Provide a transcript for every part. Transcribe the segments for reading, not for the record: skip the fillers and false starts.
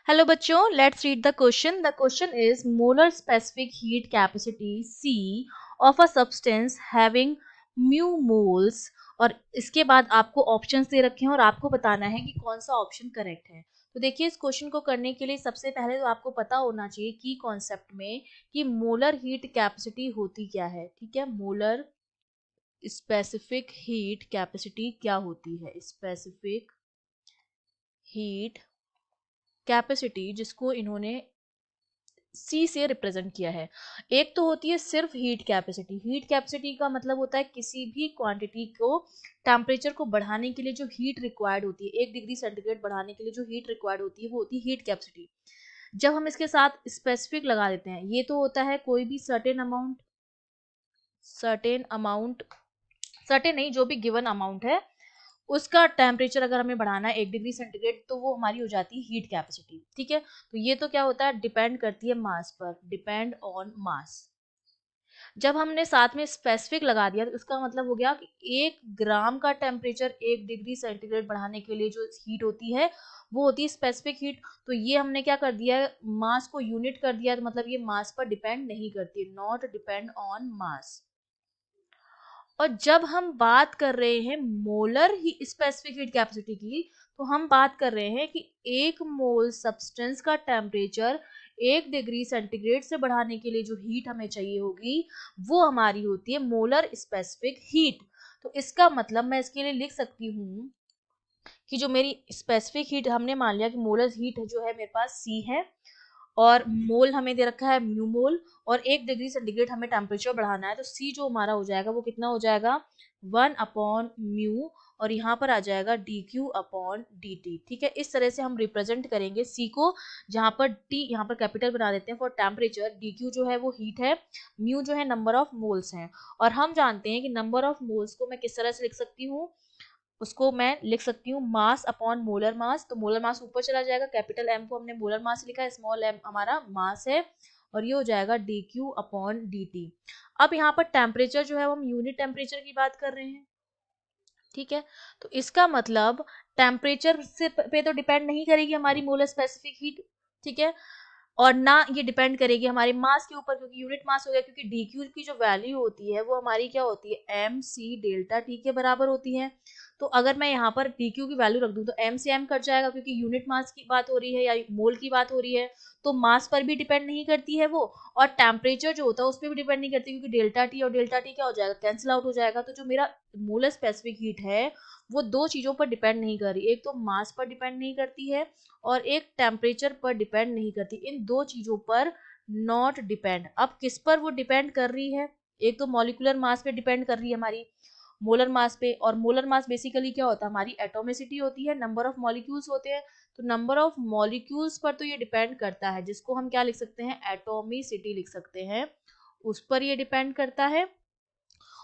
Hello बच्चों, let's read the question. The question is molar specific heat capacity C of a substance having mu moles. और इसके बाद आपको options दे रखे हैं और आपको बताना है कि कौन सा ऑप्शन करेक्ट है. तो देखिए, इस क्वेश्चन को करने के लिए सबसे पहले तो आपको पता होना चाहिए की कॉन्सेप्ट में कि मोलर हीट कैपेसिटी होती क्या है. ठीक है, मोलर स्पेसिफिक हीट कैपेसिटी क्या होती है. स्पेसिफिक हीट कैपेसिटी जिसको इन्होंने सी से रिप्रेजेंट किया है. एक तो होती है सिर्फ हीट कैपेसिटी. हीट कैपेसिटी का मतलब होता है किसी भी क्वांटिटी को टेम्परेचर को बढ़ाने के लिए जो हीट रिक्वायर्ड होती है, 1 डिग्री सेंटीग्रेड बढ़ाने के लिए जो हीट रिक्वायर्ड होती है वो होती है हीट कैपेसिटी. जब हम इसके साथ स्पेसिफिक लगा देते हैं, ये तो होता है कोई भी सर्टेन अमाउंट सर्टेन नहीं, जो भी गिवन अमाउंट है उसका टेम्परेचर अगर हमें बढ़ाना है 1 डिग्री सेंटीग्रेड तो वो हमारी हो जाती है हीट कैपेसिटी. ठीक है, तो ये तो क्या होता है, डिपेंड करती है मास पर, डिपेंड ऑन मास. जब हमने साथ में स्पेसिफिक लगा दिया तो इसका मतलब हो गया कि 1 ग्राम का टेम्परेचर 1 डिग्री सेंटीग्रेड बढ़ाने के लिए जो हीट होती है वो होती है स्पेसिफिक हीट. तो ये हमने क्या कर दिया है, मास को यूनिट कर दिया, तो मतलब ये मास पर डिपेंड नहीं करती है, नॉट डिपेंड ऑन मास. और जब हम बात कर रहे हैं मोलर ही स्पेसिफिक हीट कैपेसिटी की, तो हम बात कर रहे हैं कि 1 मोल सब्सटेंस का टेम्परेचर 1 डिग्री सेंटीग्रेड से बढ़ाने के लिए जो हीट हमें चाहिए होगी वो हमारी होती है मोलर स्पेसिफिक हीट. तो इसका मतलब मैं इसके लिए लिख सकती हूँ कि जो मेरी स्पेसिफिक हीट, हमने मान लिया कि मोलर हीट जो है मेरे पास C है और मोल हमें दे रखा है म्यू मोल, और 1 डिग्री सेंटीग्रेड हमें टेम्परेचर बढ़ाना है, तो सी जो हमारा हो जाएगा वो कितना हो जाएगा, 1/म्यू, और यहाँ पर आ जाएगा dQ/dt. ठीक है, इस तरह से हम रिप्रेजेंट करेंगे सी को, जहाँ पर टी यहाँ पर कैपिटल बना देते हैं फॉर टेम्परेचर, dQ जो है वो हीट है, म्यू जो है नंबर ऑफ मोल्स हैं. और हम जानते हैं कि नंबर ऑफ मोल्स को मैं किस तरह से लिख सकती हूँ, उसको मैं लिख सकती हूँ मास अपॉन मोलर मास. तो मोलर मास ऊपर चला जाएगा, कैपिटल एम को हमने मोलर मास लिखा है, स्मॉल एम हमारा मास है, और ये हो जाएगा dQ/dt. अब यहाँ पर टेम्परेचर जो है वो हम यूनिट टेम्परेचर की बात कर रहे हैं. ठीक है, तो इसका मतलब टेम्परेचर से पे तो डिपेंड नहीं करेगी हमारी मोलर स्पेसिफिक हीट. ठीक है, और ना ये डिपेंड करेगी हमारे मास के ऊपर, क्योंकि यूनिट मास हो गया, क्योंकि dQ की जो वैल्यू होती है वो हमारी क्या होती है, mc∆T के बराबर होती है. तो अगर मैं यहाँ पर dQ की वैल्यू रख दूं तो m से m कट जाएगा, क्योंकि यूनिट मास की बात हो रही है या मोल की बात हो रही है, तो मास पर भी डिपेंड नहीं करती है वो, और टेम्परेचर जो होता है उस पर भी डिपेंड नहीं करती, क्योंकि डेल्टा टी और डेल्टा टी क्या हो जाएगा, कैंसिल आउट हो जाएगा. तो जो मेरा मोलर स्पेसिफिक हीट है वो दो चीजों पर डिपेंड नहीं कर रही, एक तो मास पर डिपेंड नहीं करती है और एक टेम्परेचर पर डिपेंड नहीं करती. इन दो चीजों पर नॉट डिपेंड. अब किस पर वो डिपेंड कर रही है, एक तो मॉलिक्यूलर मास पे डिपेंड कर रही है हमारी, मोलर मास पे, और मोलर मास बेसिकली क्या होता है, हमारी एटोमिसिटी होती है, नंबर ऑफ मॉलिक्यूल्स होते हैं. तो नंबर ऑफ मॉलिक्यूल्स पर तो ये डिपेंड करता है, जिसको हम क्या लिख सकते हैं, एटोमिसिटी लिख सकते हैं, उस पर ये डिपेंड करता है.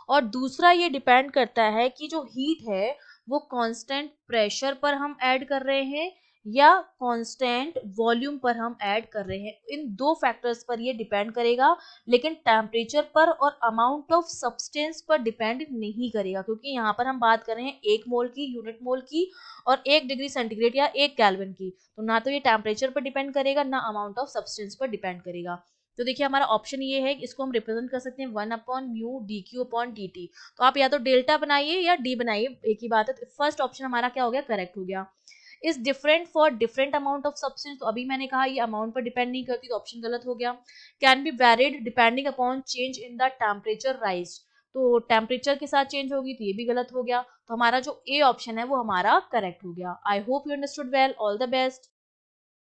और दूसरा ये डिपेंड करता है कि जो हीट है वो कांस्टेंट प्रेशर पर हम ऐड कर रहे हैं या कांस्टेंट वॉल्यूम पर हम ऐड कर रहे हैं. इन दो फैक्टर्स पर ये डिपेंड करेगा, लेकिन टेम्परेचर पर और अमाउंट ऑफ सब्सटेंस पर डिपेंड नहीं करेगा, क्योंकि यहाँ पर हम बात कर रहे हैं 1 मोल की, यूनिट मोल की, और 1 डिग्री सेंटीग्रेड या 1 केल्विन की. तो ना तो ये टेम्परेचर पर डिपेंड करेगा ना अमाउंट ऑफ सब्सटेंस पर डिपेंड करेगा. तो देखिए हमारा ऑप्शन ये है कि इसको हम रिप्रेजेंट कर सकते हैं 1/म्यू dQ/dt. तो आप या तो डेल्टा बनाइए या डी बनाइए, एक ही बात है. तो फर्स्ट ऑप्शन हमारा क्या हो गया, करेक्ट हो गया. Is different for different amount of substance, तो अभी मैंने कहा ये अमाउंट पर डिपेंड नहीं करती, तो ऑप्शन गलत हो गया. Can be varied depending upon change in the temperature rise, तो टेम्परेचर के साथ चेंज होगी, तो ये भी गलत हो गया. तो हमारा जो ए ऑप्शन है वो हमारा करेक्ट हो गया. I hope you understood well. All the best.